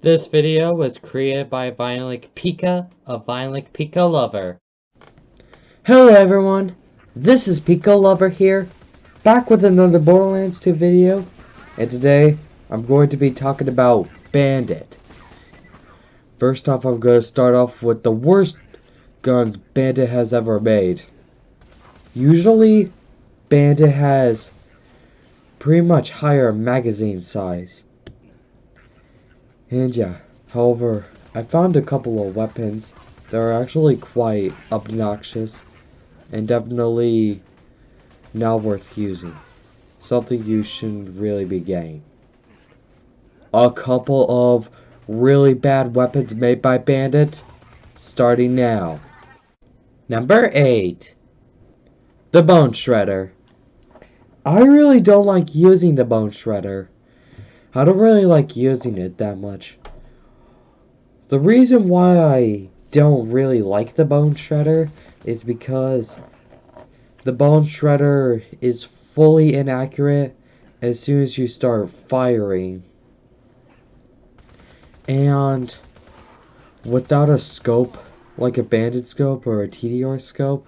This video was created by Violent Pika, a Violent Pika lover. Hello everyone, this is Pico Lover here, back with another Borderlands 2 video, and today I'm going to be talking about Bandit. First off, I'm going to start off with the worst guns Bandit has ever made. Usually, Bandit has pretty much higher magazine size. And yeah, however, I found a couple of weapons that are actually quite obnoxious and definitely not worth using. Something you shouldn't really be getting. A couple of really bad weapons made by Bandit, starting now. Number 8. The Bone Shredder. I really don't like using the Bone Shredder. I don't really like using it that much. The reason why I don't really like the Bone Shredder is because the Bone Shredder is fully inaccurate as soon as you start firing. And without a scope, like a Bandit scope or a TDR scope,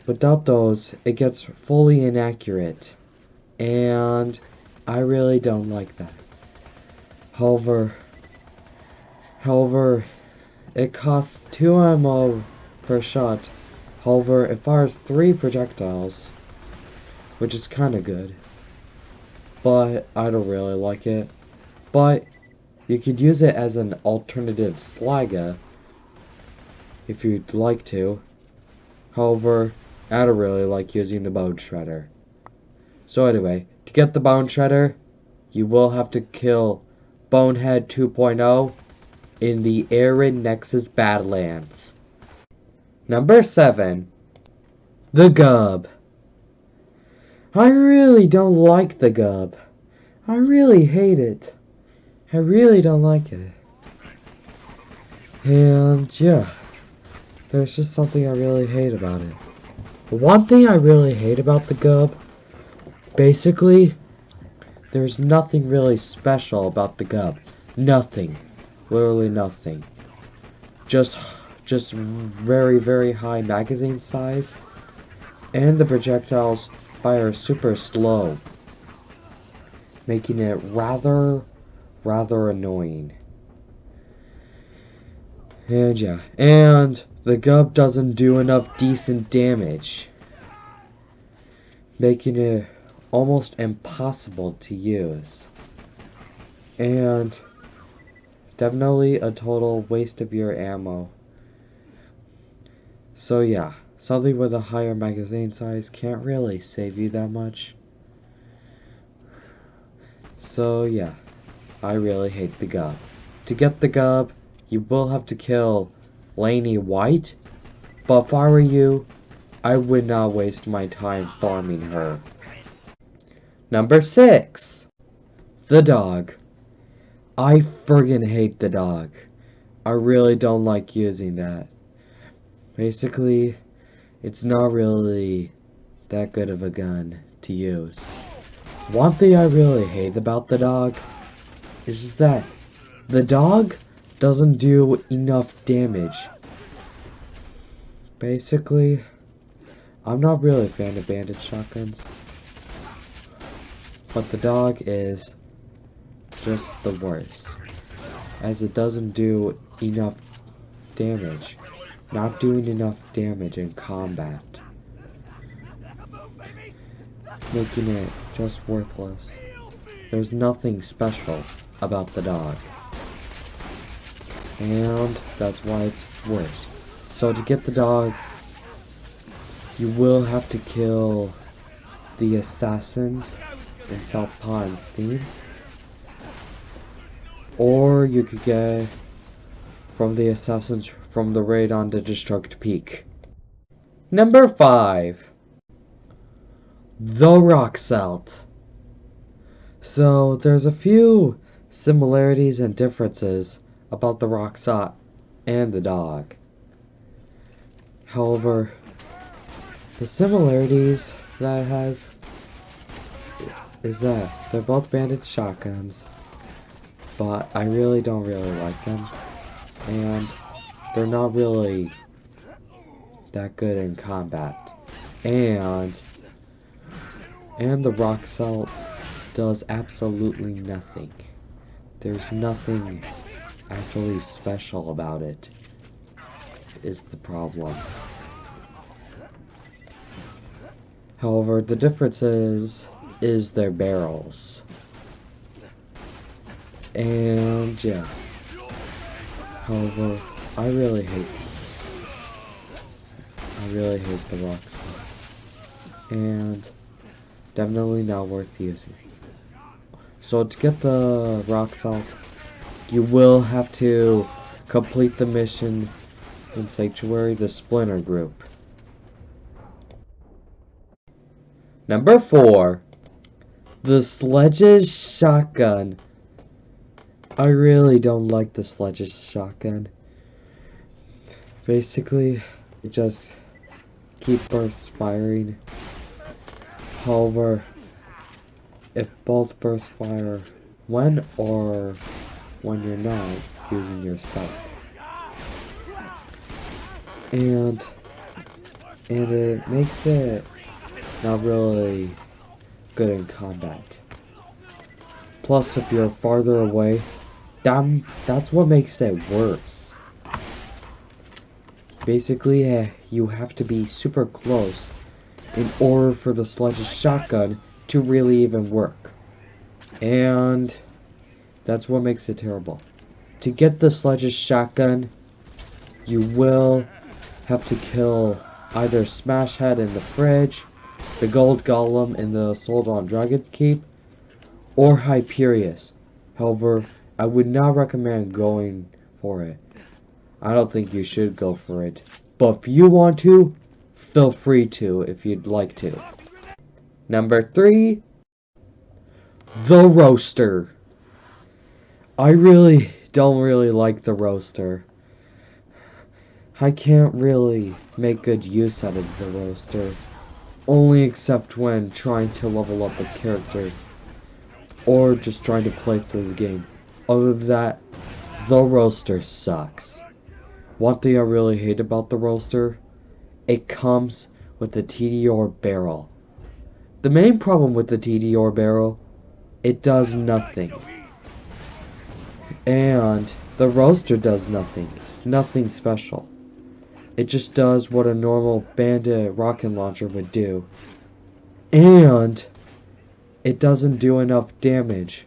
without those, it gets fully inaccurate. And I really don't like that. However, it costs 2 ammo per shot. However, it fires 3 projectiles, which is kinda good. But I don't really like it. But you could use it as an alternative slagger if you'd like to. However, I don't really like using the Bone Shredder. So anyway, to get the Bone Shredder, you will have to kill Bonehead 2.0 in the Arid Nexus Badlands. Number 7. The Gub. I really don't like the Gub. I really hate it. I really don't like it. And yeah, there's just something I really hate about it. One thing I really hate about the Gub, basically, there's nothing really special about the Gub. Nothing. Literally nothing. Just very, very high magazine size. And the projectiles fire super slow, making it rather annoying. And yeah, and the Gub doesn't do enough decent damage, making it almost impossible to use. And definitely a total waste of your ammo. So yeah, something with a higher magazine size can't really save you that much. So yeah, I really hate the Gub. To get the Gub, you will have to kill Laney White, but if I were you, I would not waste my time farming her. Number 6. The Dog. I friggin' hate the Dog. I really don't like using that. Basically, it's not really that good of a gun to use. One thing I really hate about the Dog is just that the Dog doesn't do enough damage. Basically, I'm not really a fan of bandit shotguns, but the Dog is just the worst, as it doesn't do enough damage. Not doing enough damage in combat, making it just worthless. There's nothing special about the Dog, and that's why it's worse. So to get the Dog, you will have to kill the assassins in Southpaw and Steam, or you could get from the assassins from the raid on the Destruct Peak. Number 5. The Rock Salt. So there's a few similarities and differences about the Rock Salt and the Dog. However, the similarities that it has is that they're both bandit shotguns. but I really don't really like them, and they're not really that good in combat. And the rock salt does absolutely nothing. There's nothing actually special about it, is the problem. However, the difference is their barrels. And yeah. However, I really hate the rock salt. And definitely not worth using. So to get the rock salt, you will have to complete the mission in Sanctuary, the Splinter Group. Number 4, the Sledge's Shotgun. I really don't like the Sledge's Shotgun. Basically, it just keeps bursts firing. However, if both bursts fire when you're not using your sight, and it makes it not really good in combat. Plus, if you're farther away, that's what makes it worse. Basically, you have to be super close in order for the Sledge's Shotgun to really even work. And that's what makes it terrible. To get the Sledge's Shotgun, you will have to kill either Smashhead in the fridge, the Gold Golem in the Assault on Dragon's Keep, or Hyperius. However, I would not recommend going for it. I don't think you should go for it. But if you want to, feel free to if you'd like to. Number 3, the Roaster. I really don't like the Roaster. I can't really make good use out of the Roaster. Only except when trying to level up a character. Or just trying to play through the game. Other than that, the Roaster sucks. One thing I really hate about the Roaster, it comes with a TDR barrel. The main problem with the TDR barrel, it does nothing. And the Roaster does nothing. Nothing special. It just does what a normal bandit rocket launcher would do. And it doesn't do enough damage.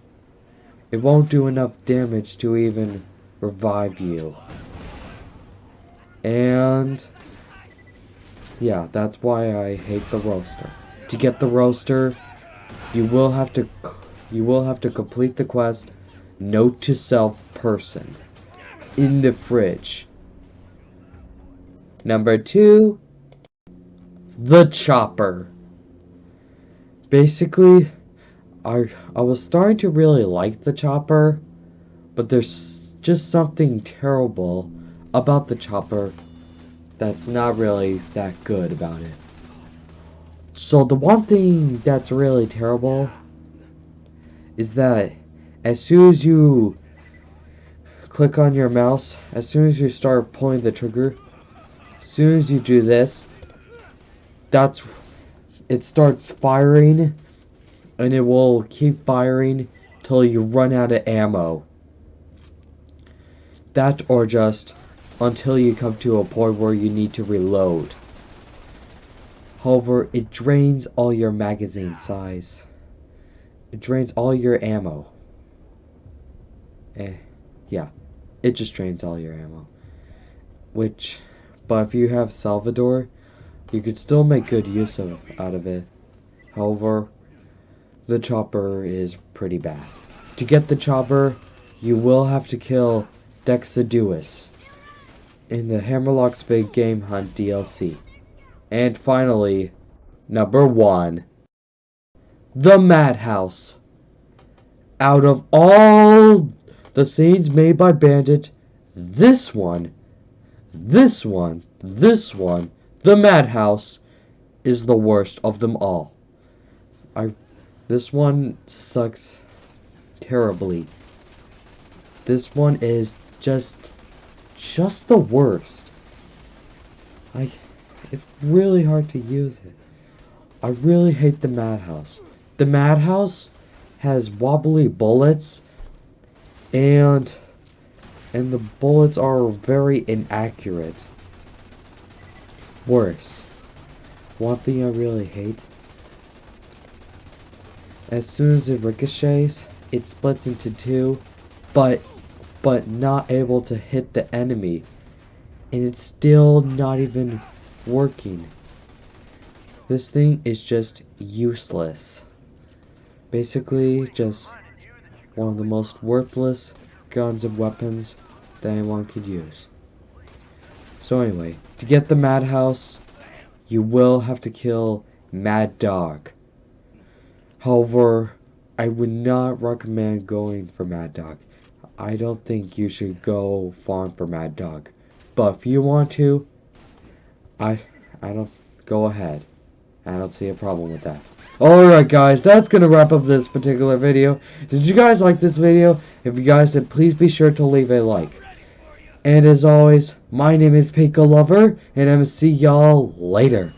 It won't do enough damage to even revive you. And yeah, that's why I hate the Roaster. To get the Roaster, you will have to complete the quest Note to Self Person in the fridge. Number 2, the Chopper. Basically, I was starting to really like the Chopper, but there's just something terrible about the Chopper that's not really that good about it. So the one thing that's really terrible is that as soon as you click on your mouse, as soon as you start pulling the trigger, as soon as you do this, it starts firing, and it will keep firing till you run out of ammo. That or just until you come to a point where you need to reload. However, it drains all your magazine size. It drains all your ammo. Yeah, it just drains all your ammo. But if you have Salvador, you could still make good use out of it. However, the Chopper is pretty bad. To get the Chopper, you will have to kill Dexaduus in the Hammerlock's Big Game Hunt DLC. And finally, number 1, the Madhouse. Out of all the things made by Bandit, this one, the Madhouse is the worst of them all. This one sucks terribly. this one is just the worst. It's really hard to use it. I really hate the madhouse. The madhouse has wobbly bullets, and the bullets are very inaccurate. Worse, one thing I really hate, as soon as it ricochets, it splits into two, but not able to hit the enemy, and it's still not even working. This thing is just useless. Basically, just one of the most worthless guns and weapons that anyone could use. So anyway, to get the madhouse, you will have to kill Mad Dog. However, I would not recommend going for Mad Dog. I don't think you should go farm for Mad Dog. But if you want to, I don't, go ahead. I don't see a problem with that. Alright guys, that's gonna wrap up this particular video. Did you guys like this video? If you guys did, please be sure to leave a like. And as always, my name is Pico Lover, and I'm gonna see y'all later.